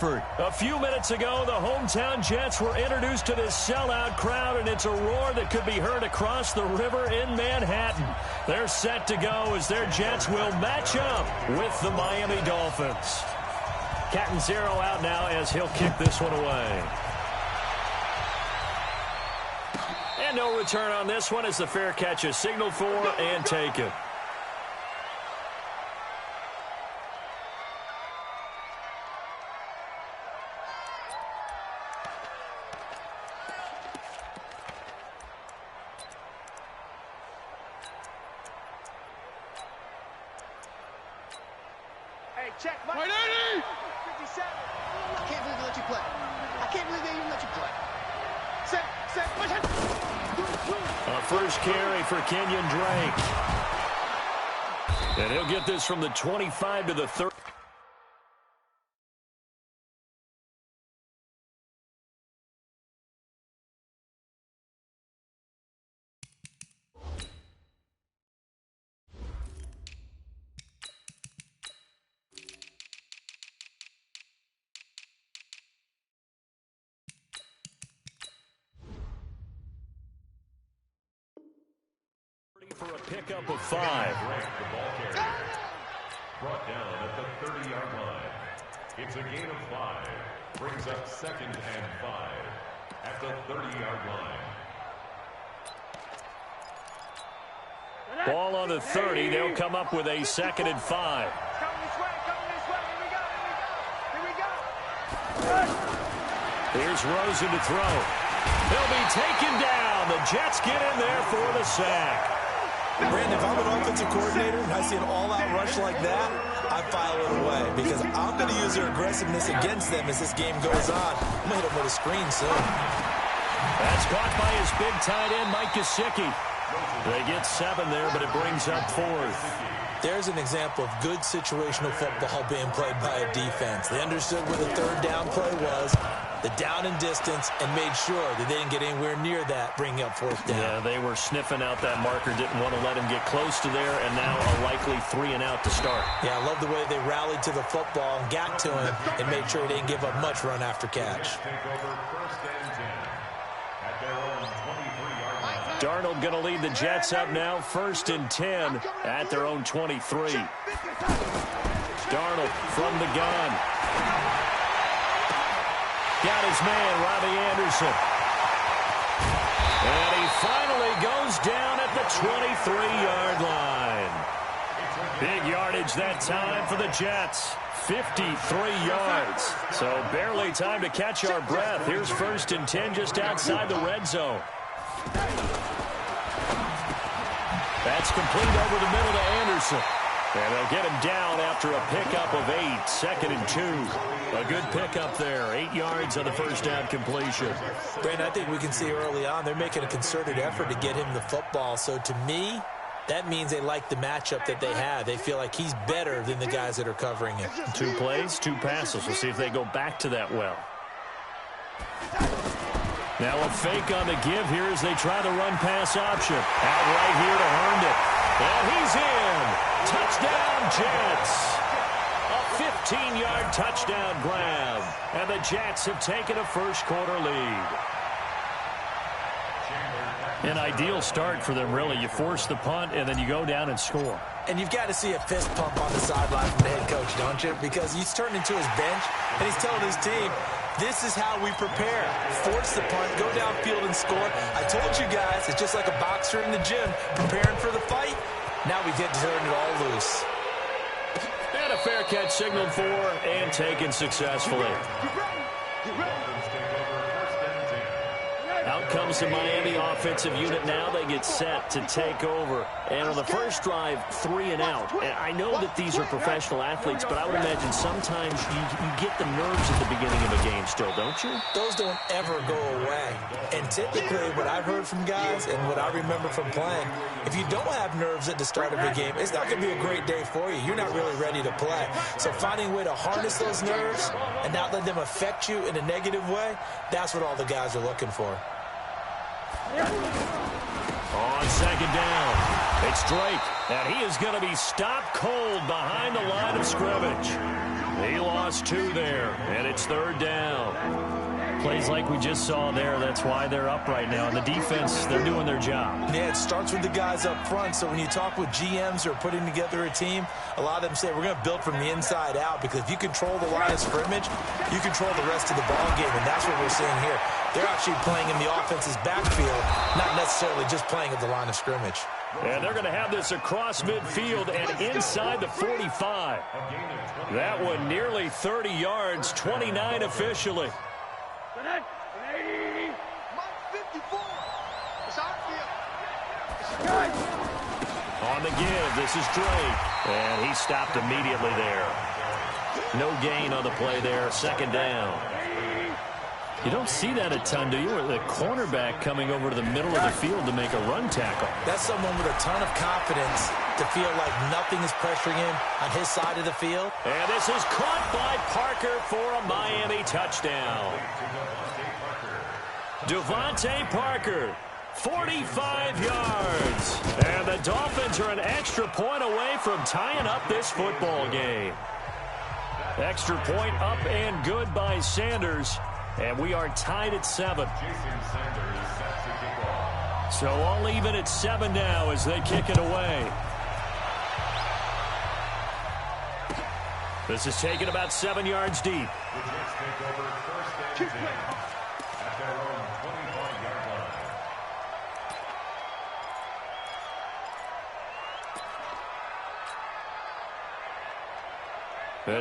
A few minutes ago, the hometown Jets were introduced to this sellout crowd, and it's a roar that could be heard across the river in Manhattan. They're set to go as their Jets will match up with the Miami Dolphins. Catanzaro out now as he'll kick this one away. And no return on this one as the fair catch is signaled for and taken. Check, Mike. 57. I can't believe they let you play. I can't believe they even let you play. Set, push it. A first carry for Kenyon Drake. And he'll get this from the 25 to the 30. For a pickup of 5. The ball carrier. Brought down at the 30-yard line. It's a gain of 5. Brings up 2nd and 5 at the 30-yard line. Ball on the 30. They'll come up with a 2nd and 5. Coming this way. Here we go. Here's Rosen to throw. He'll be taken down. The Jets get in there for the sack. Brandon, if I'm an offensive coordinator and I see an all-out rush like that, I file it away because I'm going to use their aggressiveness against them as this game goes on. I'm going to hit them with a screen soon. That's caught by his big tight end, Mike Gesicki. They get 7 there, but it brings up 4th. There's an example of good situational football being played by a defense. They understood where the 3rd down play was, the down and distance, and made sure that they didn't get anywhere near that, bringing up 4th down. Yeah, they were sniffing out that marker, didn't want to let him get close to there, and now a likely 3 and out to start. Yeah, I love the way they rallied to the football and got to him and made sure he didn't give up much run after catch. Darnold going to lead the Jets up now, 1st and 10 at their own 23. Darnold from the gun. Got his man, Robbie Anderson. And he finally goes down at the 23-yard line. Big yardage that time for the Jets. 53 yards. So barely time to catch our breath. Here's 1st and 10 just outside the red zone. That's complete over the middle to Anderson. And they'll get him down after a pickup of 8, 2nd and 2. A good pickup there, 8 yards on the first down completion. Brandon, I think we can see early on they're making a concerted effort to get him the football. So to me, that means they like the matchup that they have. They feel like he's better than the guys that are covering him. 2 plays, 2 passes. We'll see if they go back to that well. Now a fake on the give here as they try the run-pass option. Out right here to Herndon. And he's in. Touchdown, Jets. A 15-yard touchdown grab. And the Jets have taken a first-quarter lead. An ideal start for them, really. You force the punt, and then you go down and score. And you've got to see a fist pump on the sideline from the head coach, don't you? Because he's turned into his bench, and he's telling his team, this is how we prepare. Force the punt, go downfield and score. I told you guys, it's just like a boxer in the gym preparing for the fight. Now we get to turn it all loose. And a fair catch signaled for and taken successfully. Out comes the Miami offensive unit now. They get set to take over. And on the first drive, 3 and out. And I know that these are professional athletes, but I would imagine sometimes you get the nerves at the beginning of a game still, don't you? Those don't ever go away. And typically what I've heard from guys and what I remember from playing, if you don't have nerves at the start of a game, it's not going to be a great day for you. You're not really ready to play. So finding a way to harness those nerves and not let them affect you in a negative way, that's what all the guys are looking for. On 2nd down, it's Drake, and he is going to be stopped cold behind the line of scrimmage. He lost 2 there, and it's 3rd down. Plays like we just saw there, that's why they're up right now. And the defense, they're doing their job. Yeah, it starts with the guys up front. So when you talk with GMs who are putting together a team, a lot of them say we're going to build from the inside out, because if you control the line of scrimmage, you control the rest of the ball game, and that's what we're seeing here. They're actually playing in the offense's backfield, not necessarily just playing at the line of scrimmage. And they're going to have this across midfield and inside the 45. That one nearly 30 yards, 29 officially. On the give, this is Drake. And he stopped immediately there. No gain on the play there, 2nd down. You don't see that a ton, do you? Or the cornerback coming over to the middle of the field to make a run tackle. That's someone with a ton of confidence to feel like nothing is pressuring him on his side of the field. And this is caught by Parker for a Miami touchdown. Devontae Parker, 45 yards. And the Dolphins are an extra point away from tying up this football game. Extra point up and good by Sanders. And we are tied at 7. So all even at 7 now as they kick it away. This is taken about 7 yards deep.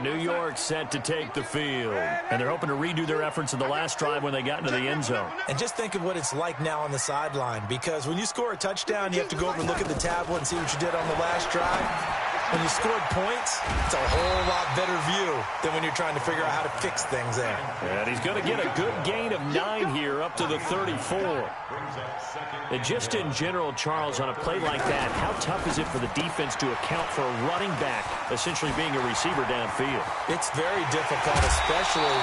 New York set to take the field. And they're hoping to redo their efforts in the last drive when they got into the end zone. And just think of what it's like now on the sideline, because when you score a touchdown, you have to go over and look at the tablet and see what you did on the last drive. When you scored points, it's a whole lot better view than when you're trying to figure out how to fix things there. And he's going to get a good gain of 9 here up to the 34. And just in general, Charles, on a play like that, how tough is it for the defense to account for a running back essentially being a receiver downfield? It's very difficult, especially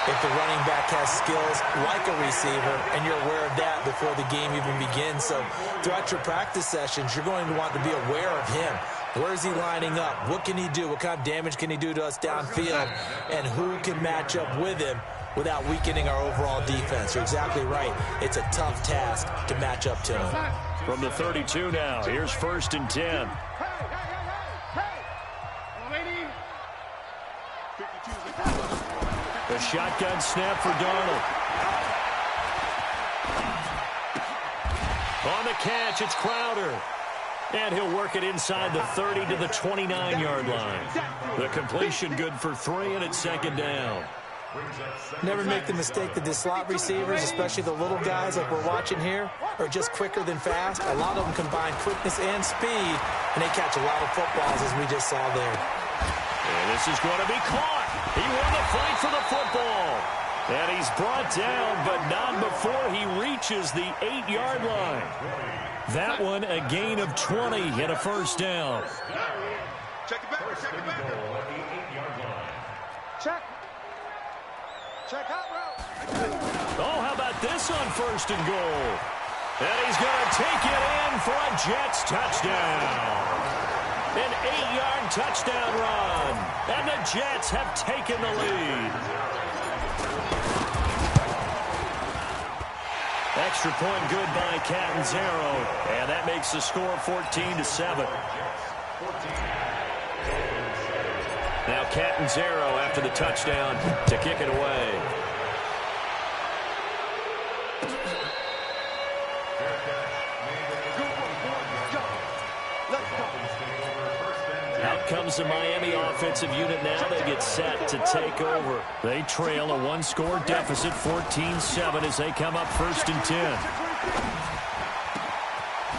if the running back has skills like a receiver, and you're aware of that before the game even begins. So throughout your practice sessions, you're going to want to be aware of him. Where is he lining up? What can he do? What kind of damage can he do to us downfield? And who can match up with him without weakening our overall defense? You're exactly right. It's a tough task to match up to him. From the 32 now, here's 1st and 10. The shotgun snap for Darnold. On the catch, it's Crowder. And he'll work it inside the 30 to the 29-yard line. The completion good for 3, and it's 2nd down. Never make the mistake that the slot receivers, especially the little guys like we're watching here, are just quicker than fast. A lot of them combine quickness and speed, and they catch a lot of footballs, as we just saw there. And this is going to be caught. He won the fight for the football. And he's brought down, but not before he reaches the 8-yard line. That one a gain of 20 and a 1st down. Check it back. Check it back. Check. Check out route. Oh, how about this on 1st and goal? And he's going to take it in for a Jets touchdown. An 8-yard touchdown run. And the Jets have taken the lead. Extra point good by Catanzaro, and that makes the score 14-7. Now Catanzaro after the touchdown to kick it away. Out comes the Miami offensive unit now. They get set to take over. They trail a 1-score deficit, 14-7, as they come up 1st and 10.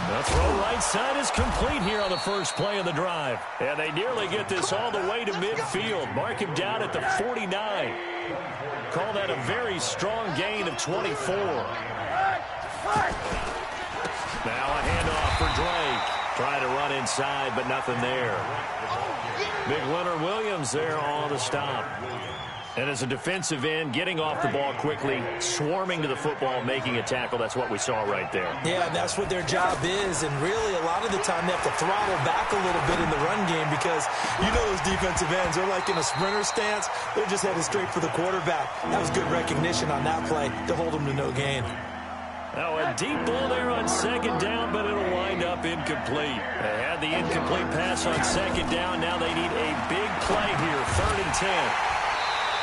The throw right side is complete here on the first play of the drive. And they nearly get this all the way to midfield. Mark him down at the 49. Call that a very strong gain of 24. Now a handoff for Drake. Trying to run inside, but nothing there. Big Leonard Williams there on the stop. And as a defensive end, getting off the ball quickly, swarming to the football, making a tackle, that's what we saw right there. Yeah, and that's what their job is. And really, a lot of the time, they have to throttle back a little bit in the run game because you know those defensive ends, they're like in a sprinter stance. They're just headed straight for the quarterback. That was good recognition on that play to hold them to no gain. Now a deep ball there on second down, but it'll wind up incomplete. They had the incomplete pass on second down. Now they need a big play here, 3rd and 10.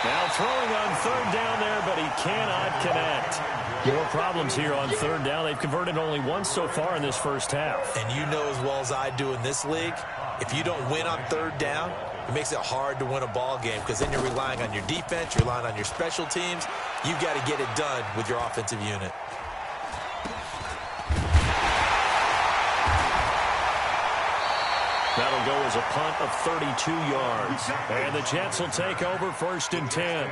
Now throwing on 3rd down there, but he cannot connect. More problems here on 3rd down. They've converted only once so far in this first half. And you know as well as I do in this league, if you don't win on 3rd down, it makes it hard to win a ball game because then you're relying on your defense, you're relying on your special teams. You've got to get it done with your offensive unit. That'll go as a punt of 32 yards. And the Jets will take over 1st and 10.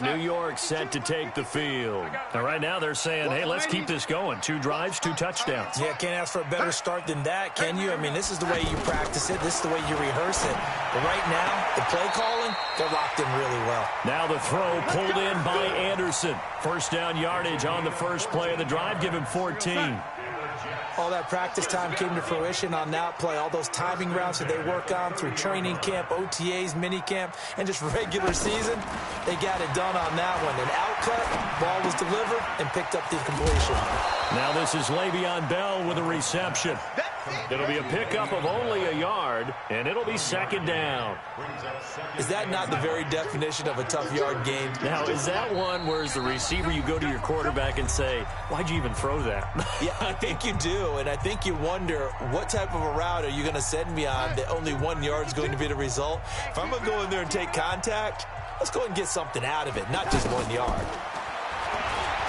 New York set to take the field. And right now they're saying, hey, let's keep this going. 2 drives, 2 touchdowns. Yeah, can't ask for a better start than that, can you? I mean, this is the way you practice it. This is the way you rehearse it. But right now, the play calling, they're locked in really well. Now the throw pulled in by Anderson. 1st down yardage on the first play of the drive. Give him 14. All that practice time came to fruition on that play. All those timing routes that they work on through training camp, OTAs, mini camp, and just regular season, they got it done on that one. An out-cut, ball was delivered, and picked up the completion. Now this is Le'Veon Bell with a reception. It'll be a pickup of only a yard, and it'll be 2nd down. Is that not the very definition of a tough yard gain? Now, is that one where as the receiver you go to your quarterback and say, why'd you even throw that? Yeah, I think you do, and I think you wonder what type of a route are you going to send me on that only 1 yard is going to be the result? If I'm going to go in there and take contact, let's go ahead and get something out of it, not just 1 yard.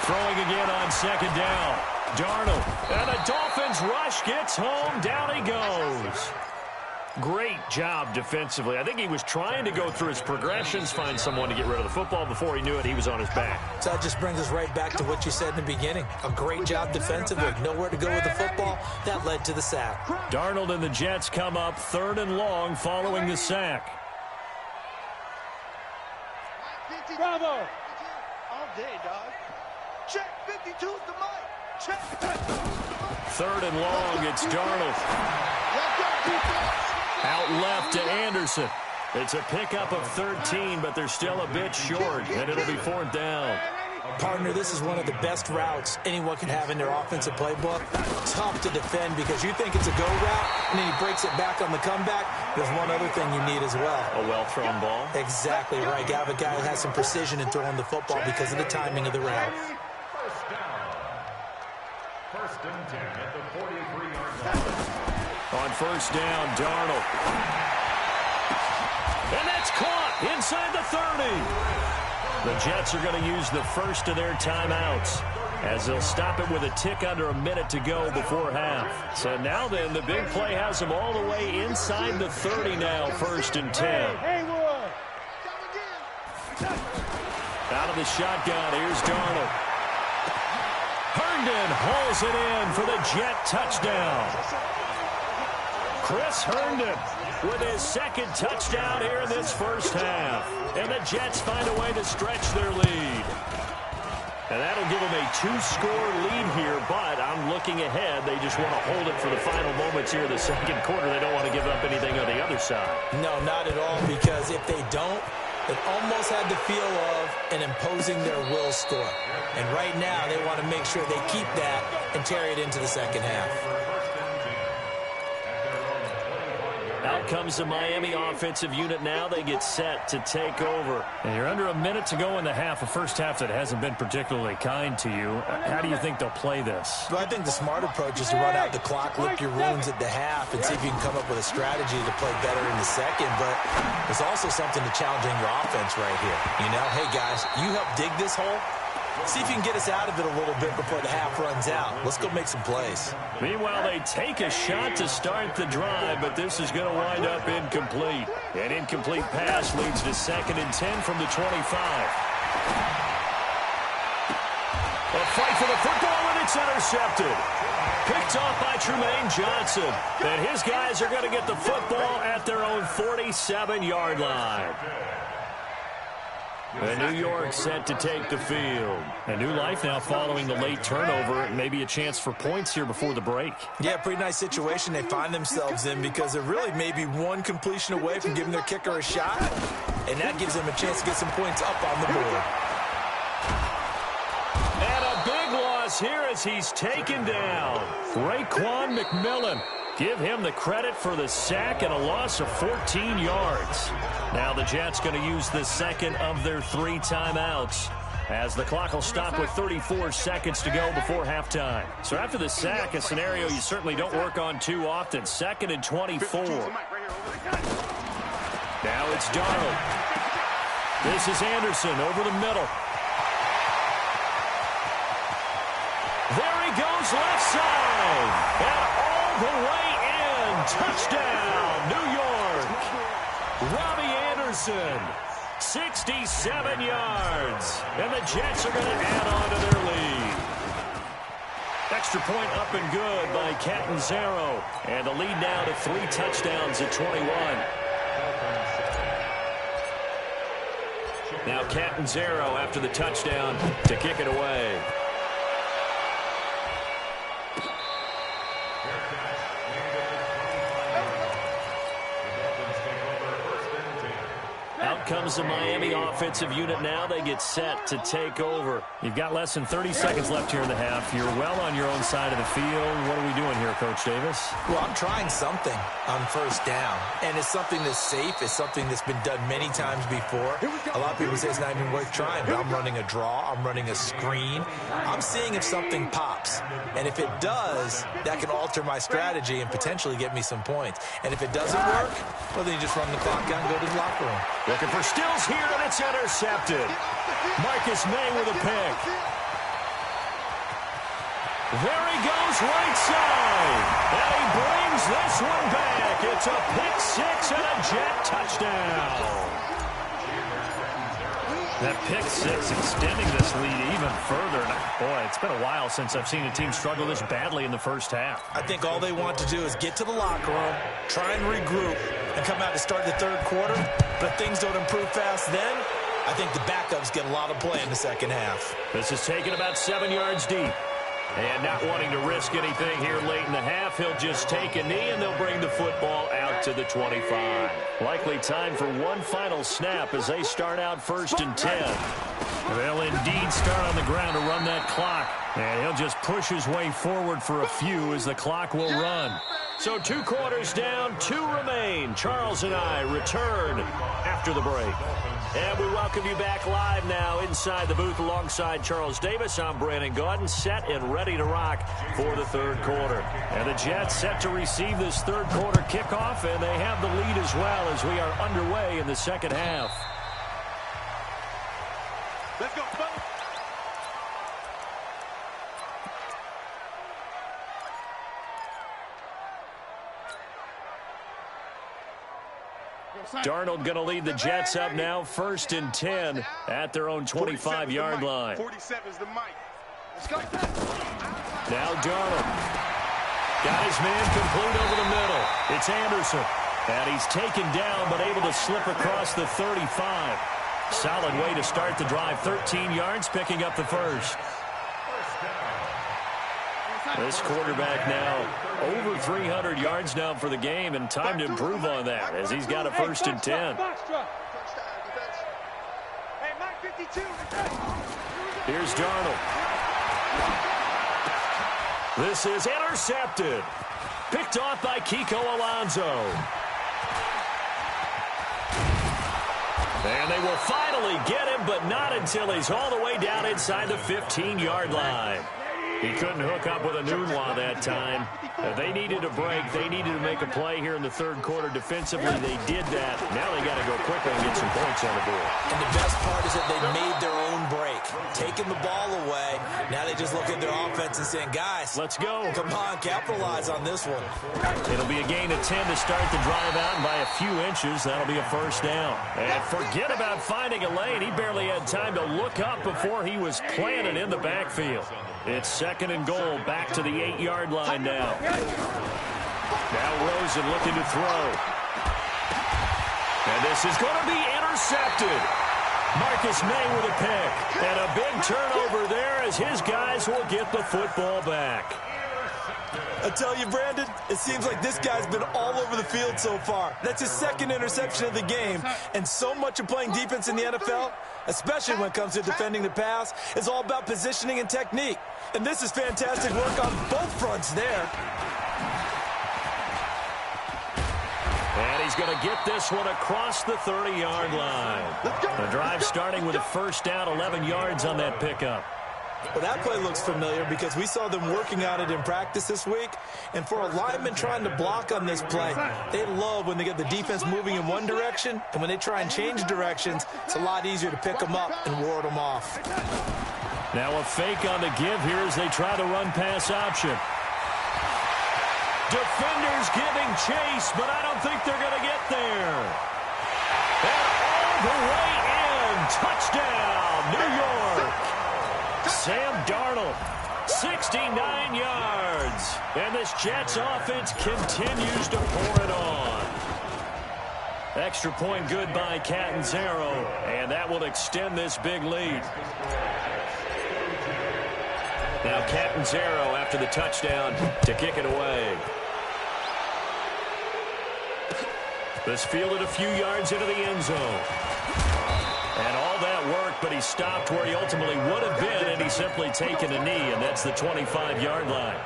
Throwing again on 2nd down. Darnold, and the Dolphins rush, gets home, down he goes. Great job defensively. I think he was trying to go through his progressions, find someone to get rid of the football. Before he knew it, he was on his back. So that just brings us right back to what you said in the beginning. A great job defensively, nowhere to go with the football. That led to the sack. Darnold and the Jets come up 3rd and long following the sack. Bravo! All day, dog. Check 52's the mic. Check. 3rd and long, it's Darnold. Out left to Anderson. It's a pickup of 13, but they're still a bit short, and it'll be 4th down. Partner, this is one of the best routes anyone can have in their offensive playbook. Tough to defend because you think it's a go route, and then he breaks it back on the comeback. There's one other thing you need as well. A well-thrown ball? Exactly right. You have a guy who has some precision in throwing the football because of the timing of the route. 1st and 10 at the 43-yard line. On 1st down, Darnold. And that's caught inside the 30. The Jets are going to use the first of their timeouts as they'll stop it with a tick under a minute to go before half. So now then, the big play has them all the way inside the 30 now, 1st and 10. Out of the shotgun, here's Darnold. Herndon hauls it in for the Jet touchdown. Chris Herndon with his 2nd touchdown here in this first half. And the Jets find a way to stretch their lead. And that'll give them a 2-score lead here, but I'm looking ahead. They just want to hold it for the final moments here in the 2nd quarter. They don't want to give up anything on the other side. No, not at all, because if they don't, it almost had the feel of an imposing their will score. And right now, they want to make sure they keep that and carry it into the 2nd half. Out comes the Miami offensive unit now. They get set to take over. And you're under a minute to go in the half, a first half that hasn't been particularly kind to you. How do you think they'll play this? Well, I think the smart approach is to run out the clock, lick your wounds at the half, and see if you can come up with a strategy to play better in the 2nd. But there's also something to challenging your offense right here. You know, hey, guys, you help dig this hole. See if you can get us out of it a little bit before the half runs out. Let's go make some plays. Meanwhile, they take a shot to start the drive, but this is going to wind up incomplete. An incomplete pass leads to 2nd and 10 from the 25. A fight for the football, and it's intercepted. Picked off by Trumaine Johnson. And his guys are going to get the football at their own 47-yard line. And New York set to take the field. A new life now following the late turnover. Maybe a chance for points here before the break. Yeah, pretty nice situation they find themselves in because they're really maybe one completion away from giving their kicker a shot. And that gives them a chance to get some points up on the board. And a big loss here as he's taken down. Raekwon McMillan. Give him the credit for the sack and a loss of 14 yards. Now the Jets going to use the second of their 3 timeouts as the clock will stop with 34 seconds to go before halftime. So after the sack, a scenario you certainly don't work on too often. 2nd and 24. Now it's Darnold. This is Anderson over the middle. There he goes left side. And all the way in. Touchdown, New York. Robbie Anderson, 67 yards. And the Jets are going to add on to their lead. Extra point up and good by Catanzaro. And the lead now to 3 touchdowns at 21. Now Catanzaro after the touchdown to kick it away. Out comes the Miami offensive unit now. They get set to take over. You've got less than 30 seconds left here in the half. You're well on your own side of the field. What are we doing here, Coach Davis? Well, I'm trying something on first down, and it's something that's safe. It's something that's been done many times before. A lot of people say it's not even worth trying, but I'm running a draw. I'm running a screen. I'm seeing if something pops, and if it does, that can alter my strategy and potentially get me some points. And if it doesn't work, well, then you just run the clock out and go to the locker room. Looking for Stills here, and it's intercepted. Marcus May with a pick. There he goes right side. And he brings this one back. It's a pick 6 and a Jet touchdown. That pick 6 extending this lead even further. Boy, it's been a while since I've seen a team struggle this badly in the first half. I think all they want to do is get to the locker room, try and regroup, and come out to start the third quarter. But if things don't improve fast then, I think the backups get a lot of play in the second half. This is taken about 7 yards deep. And not wanting to risk anything here late in the half, he'll just take a knee, and they'll bring the football out to the 25. Likely time for one final snap as they start out 1st and 10. They'll indeed start on the ground to run that clock. And he'll just push his way forward for a few as the clock will run. So 2 quarters down, 2 remain. Charles and I return after the break. And we welcome you back live now inside the booth alongside Charles Davis. I'm Brandon Gaudin, set and ready to rock for the third quarter. And the Jets set to receive this third quarter kickoff, and they have the lead as well as we are underway in the second half. Let's go, folks. Darnold going to lead the Jets up now, 1st and 10 at their own 25-yard line. 47 is the mic. Let's go. Now Darnold got his man complete over the middle. It's Anderson. And he's taken down but able to slip across the 35. Solid way to start the drive. 13 yards, picking up the first. This quarterback now over 300 yards now for the game, and time to improve on that as he's got a 1st and 10. Here's Darnold. This is intercepted. Picked off by Kiko Alonso. And they will finally get him, but not until he's all the way down inside the 15-yard line. He couldn't hook up with a Nunwa that time. They needed a break. They needed to make a play here in the third quarter defensively. They did that. Now they got to go quickly and get some points on the board. And the best part is that they made their own zone break, taking the ball away. Now they just look at their offense and saying, guys, let's go. Come on, capitalize on this one. It'll be a gain of 10 to start the drive out, and by a few inches, that'll be a first down. And forget about finding a lane. He barely had time to look up before he was planted in the backfield. It's 2nd and goal, back to the 8-yard line now. Now Rosen looking to throw. And this is going to be intercepted. Marcus May with a pick. And a big turnover there as his guys will get the football back. I tell you, Brandon, it seems like this guy's been all over the field so far. That's his 2nd interception of the game. And so much of playing defense in the NFL, especially when it comes to defending the pass, is all about positioning and technique. And this is fantastic work on both fronts there. And he's going to get this one across the 30-yard line. The drive starting with a first down, 11 yards on that pickup. Well, that play looks familiar because we saw them working on it in practice this week. And for a lineman trying to block on this play, they love when they get the defense moving in one direction. And when they try and change directions, it's a lot easier to pick them up and ward them off. Now a fake on the give here as they try the run-pass option. Defenders giving chase, but I don't think they're going to get there. And all the way in. Touchdown, New York. Sam Darnold, 69 yards. And this Jets offense continues to pour it on. Extra point good by Catanzaro, and that will extend this big lead. Now Catanzaro after the touchdown to kick it away. This fielded a few yards into the end zone. And all that work, but he stopped where he ultimately would have been, and he's simply taken a knee, and that's the 25-yard line.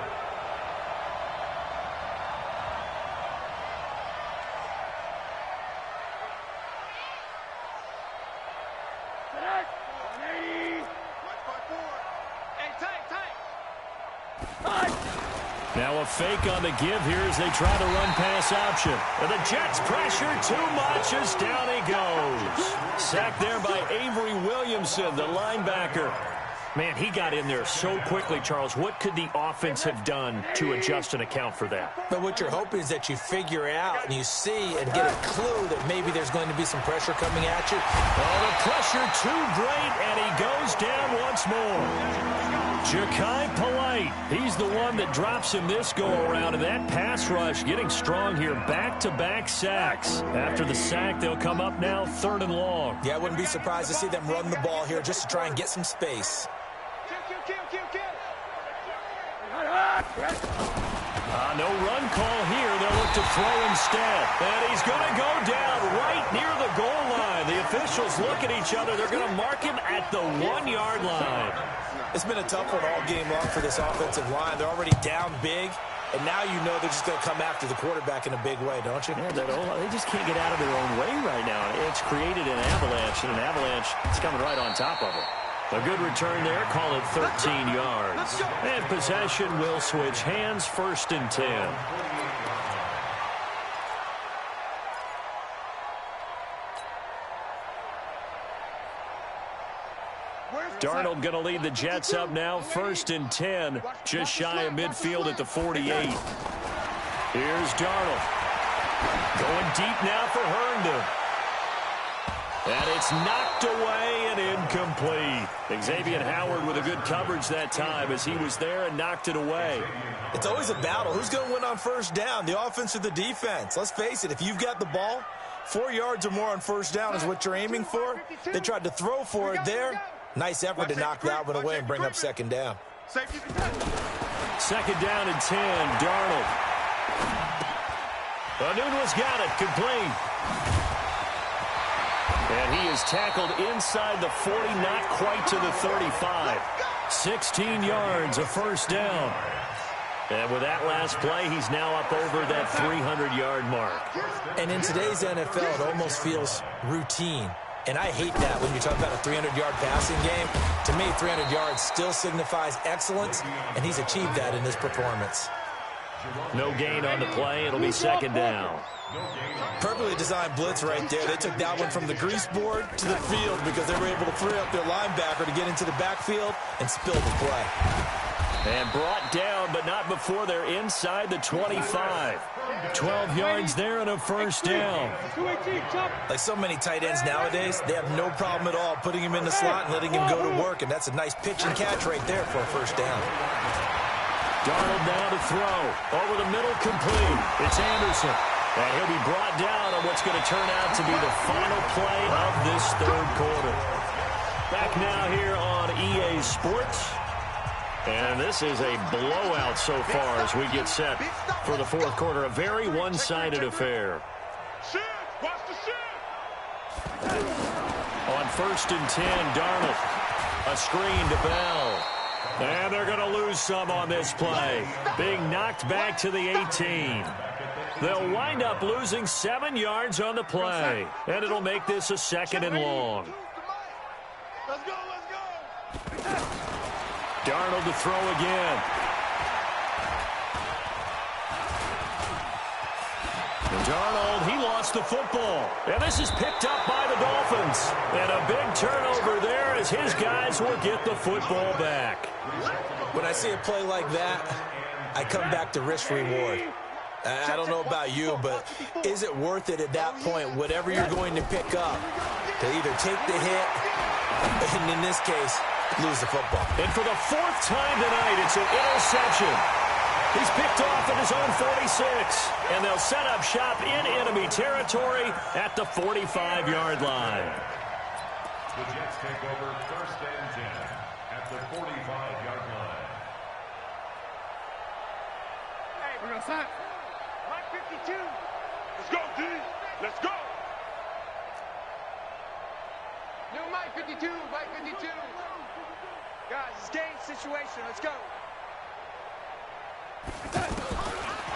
Now a fake on the give here as they try the run-pass option. And the Jets pressure too much as down he goes. Sacked there by Avery Williamson, the linebacker. Man, he got in there so quickly, Charles. What could the offense have done to adjust and account for that? But what you're hoping is that you figure out and you see and get a clue that maybe there's going to be some pressure coming at you. Oh, the pressure too great, and he goes down once more. Ja'Kai Polite, he's the one that drops him this go-around, and that pass rush getting strong here. Back-to-back sacks. After the sack, they'll come up now 3rd and long. Yeah, I wouldn't be surprised to see them run the ball here just to try and get some space. No run call here. They'll look to throw instead. And he's going to go down right near the goal line. The officials look at each other. They're going to mark him at the 1-yard line. It's been a tough one all game long for this offensive line. They're already down big, and now you know they're just going to come after the quarterback in a big way, don't you? Yeah, they just can't get out of their own way right now. It's created an avalanche, and an avalanche is coming right on top of it. A good return there, call it 13 yards. And possession will switch hands, 1st and 10. Darnold going to lead the Jets up now, 1st and 10, just shy of midfield at the 48. Here's Darnold. Going deep now for Herndon. And it's knocked away and incomplete. Xavier Howard with a good coverage that time as he was there and knocked it away. It's always a battle. Who's going to win on 1st down, the offense or the defense? Let's face it, if you've got the ball, 4 yards or more on 1st down is what you're aiming for. They tried to throw for it there. Nice effort to knock that one away and bring up 2nd down. 2nd down and 10, Darnold. Nunez got it, complete. And he is tackled inside the 40, not quite to the 35. 16 yards, a 1st down. And with that last play, he's now up over that 300-yard mark. And in today's NFL, it almost feels routine. And I hate that when you talk about a 300-yard passing game. To me, 300 yards still signifies excellence, and he's achieved that in this performance. No gain on the play. It'll be second down. Perfectly designed blitz right there. They took that one from the grease board to the field because they were able to free up their linebacker to get into the backfield and spill the play. And brought down, but not before they're inside the 25. 12 yards there and a first down. Like so many tight ends nowadays, they have no problem at all putting him in the slot and letting him go to work, and that's a nice pitch and catch right there for a first down. Darnold now to throw. Over the middle, complete. It's Anderson. And he'll be brought down on what's going to turn out to be the final play of this third quarter. Back now here on EA Sports. And this is a blowout so far as we get set for the fourth quarter. A very one-sided affair. On 1st and 10, Darnold. A screen to Bell. And they're going to lose some on this play. Being knocked back to the 18. They'll wind up losing 7 yards on the play. And it'll make this a second and long. Let's go, let's go. Darnold to throw again. And Darnold, he lost the football. And this is picked up by the Dolphins. And a big turnover there as his guys will get the football back. When I see a play like that, I come back to risk-reward. I don't know about you, but is it worth it at that point, whatever you're going to pick up, to either take the hit, and in this case, lose the football? And for the 4th time tonight, it's an interception. He's picked off at his own 46, and they'll set up shop in enemy territory at the 45-yard line. The Jets take over 1st and 10 at the 45-yard line. Hey, we're going to sign. Mike 52. Let's go, D. Let's go. New Mike 52, Mike 52. Guys, it's game situation. Let's go.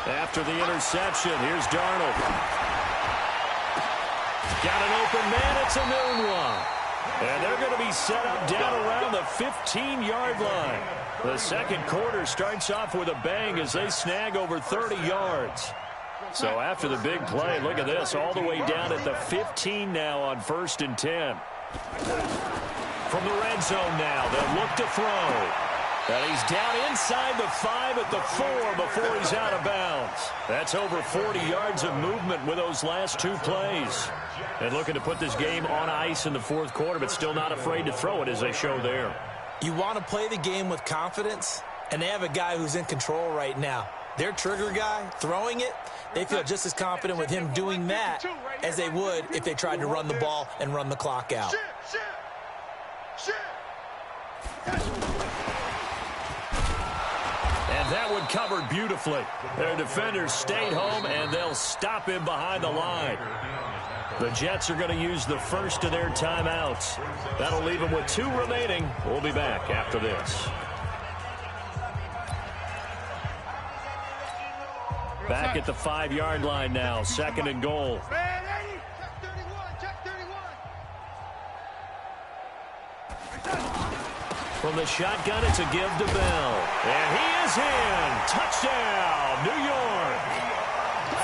After the interception, here's Darnold. Got an open man. It's a noon one. And they're going to be set up down around the 15-yard line. The second quarter starts off with a bang as they snag over 30 yards. So after the big play, look at this, all the way down at the 15 now on 1st and 10. From the red zone now, they'll look to throw. And he's down inside the 5 at the 4 before he's out of bounds. That's over 40 yards of movement with those last 2 plays. And looking to put this game on ice in the fourth quarter, but still not afraid to throw it as they show there. You want to play the game with confidence, and they have a guy who's in control right now. Their trigger guy, throwing it, they feel just as confident with him doing that as they would if they tried to run the ball and run the clock out. And that one covered beautifully. Their defenders stayed home, and they'll stop him behind the line. The Jets are going to use the first of their timeouts. That'll leave them with 2 remaining. We'll be back after this. Back at the 5-yard line now, 2nd and goal. From the shotgun, it's a give to Bell. And he is in. Touchdown, New York.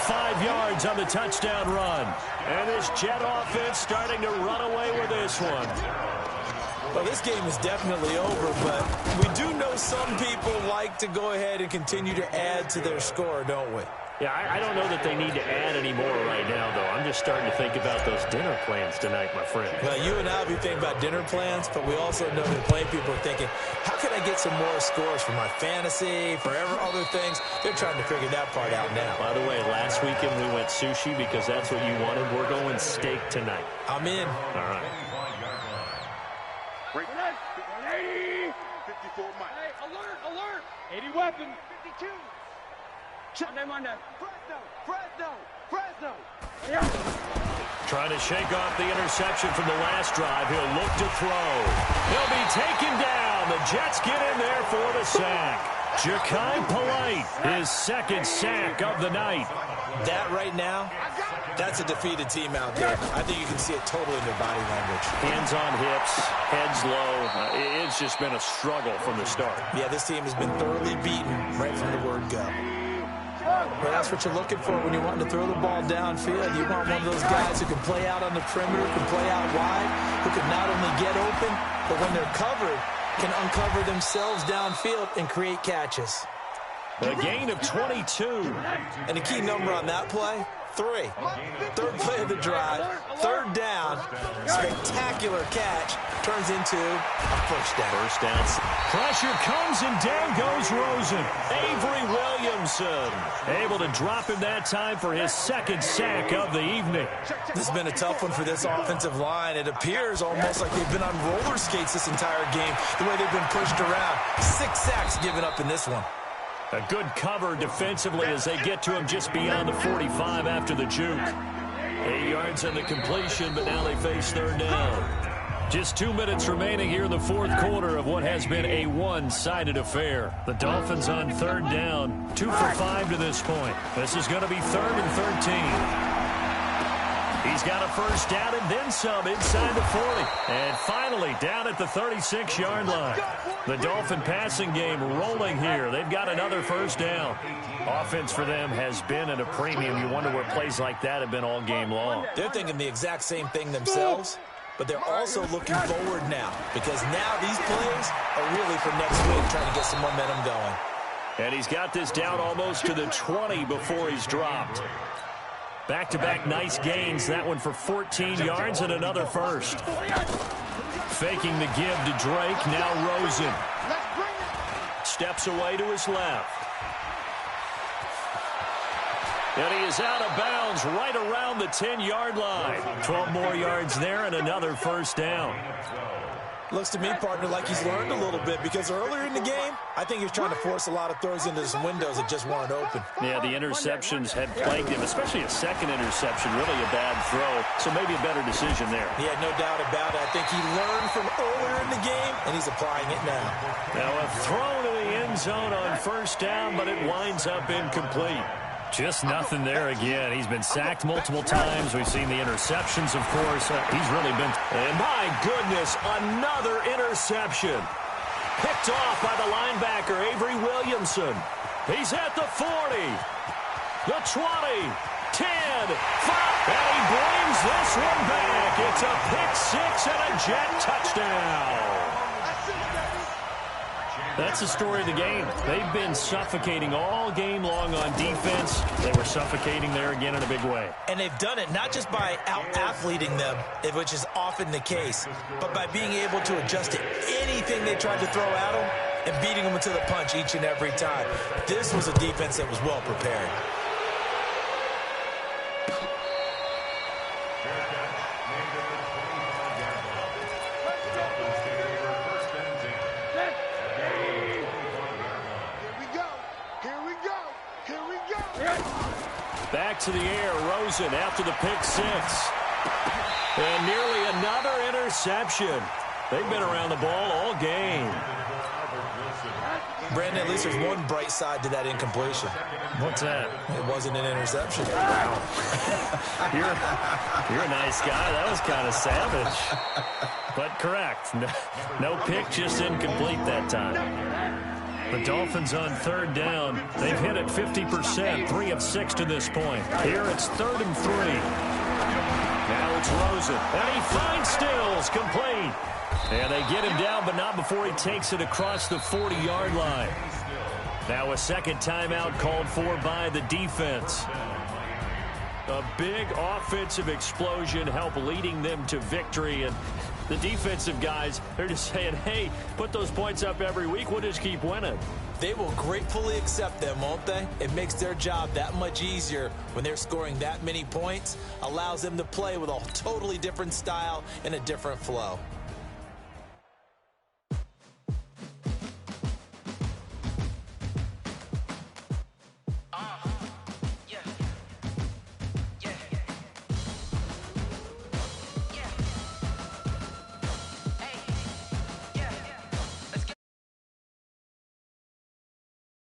5 yards on the touchdown run. And this Jet offense starting to run away with this one. Well, this game is definitely over, but we do know some people like to go ahead and continue to add to their score, don't we? Yeah, I don't know that they need to add any more right now, though. I'm just starting to think about those dinner plans tonight, my friend. Well, you and I will be thinking about dinner plans, but we also know that plenty of people are thinking, how can I get some more scores for my fantasy, for other things? They're trying to figure that part out now. By the way, last weekend we went sushi because that's what you wanted. We're going steak tonight. I'm in. All right. 80. 54 Mike. Hey, alert, alert. 80 weapon. 52. Monday. Fresno. Yeah. Trying to shake off the interception from the last drive. He'll look to throw. He'll be taken down. The Jets get in there for the sack. Ja'Kai Polite, his 2nd sack of the night. That right now, that's a defeated team out there. I think you can see it totally in their body language. Hands on hips, heads low. It's just been a struggle from the start. Yeah, this team has been thoroughly beaten right from the word go. Well, that's what you're looking for when you're wanting to throw the ball downfield. You want one of those guys who can play out on the perimeter, can play out wide, who can not only get open, but when they're covered, can uncover themselves downfield and create catches. A gain of 22. And the key number on that play, 3. Third play of the drive, third down, spectacular catch, turns into a first down. First down. Pressure comes and down goes Rosen. Avery Williamson able to drop him that time for his second sack of the evening. This has been a tough one for this offensive line. It appears almost like they've been on roller skates this entire game, the way they've been pushed around. 6 sacks given up in this one. A good cover defensively as they get to him just beyond the 45 after the juke. 8 yards on the completion, but now they face third down. Just 2 minutes remaining here in the fourth quarter of what has been a one-sided affair. The Dolphins on third down, 2 for 5 to this point. This is going to be 3rd and 13. He's got a first down and then some inside the 40. And finally down at the 36-yard line. The Dolphin passing game rolling here. They've got another first down. Offense for them has been at a premium. You wonder where plays like that have been all game long. They're thinking the exact same thing themselves, but they're also looking forward now because now these plays are really for next week, trying to get some momentum going. And he's got this down almost to the 20 before he's dropped. Back-to-back nice gains. That one for 14 yards and another first. Faking the give to Drake. Now Rosen. Steps away to his left. And he is out of bounds right around the 10-yard line. 12 more yards there and another first down. Looks to me, partner, like he's learned a little bit because earlier in the game, I think he was trying to force a lot of throws into some windows that just weren't open. Yeah, the interceptions had plagued him, especially a second interception, really a bad throw. So maybe a better decision there. Yeah, no doubt about it. I think he learned from earlier in the game, and he's applying it now. Now a throw to the end zone on first down, but it winds up incomplete. Just nothing there again. He's been sacked multiple times. We've seen the interceptions, of course. He's really been... And my goodness, another interception. Picked off by the linebacker, Avery Williamson. He's at the 40, the 20, 10, 5. And he brings this one back. It's a pick six and a jet touchdown. That's the story of the game. They've been suffocating all game long on defense. They were suffocating there again in a big way. And they've done it not just by out-athleting them, which is often the case, but by being able to adjust to anything they tried to throw at them and beating them to the punch each and every time. This was a defense that was well prepared. Back to the air, Rosen after the pick six. And nearly another interception. They've been around the ball all game. Brandon, at least there's one bright side to that incompletion. What's that? It wasn't an interception. Wow. You're a nice guy. That was kind of savage. But correct. No pick, just incomplete that time. The Dolphins on third down. They've hit it 50%, 3 of 6 to this point. Here it's 3rd and 3. Now it's Rosen. And he finds Stills, complete. And they get him down, but not before he takes it across the 40-yard line. Now a second timeout called for by the defense. A big offensive explosion helped leading them to victory. And the defensive guys, they're just saying, hey, put those points up every week. We'll just keep winning. They will gratefully accept them, won't they? It makes their job that much easier when they're scoring that many points. Allows them to play with a totally different style and a different flow.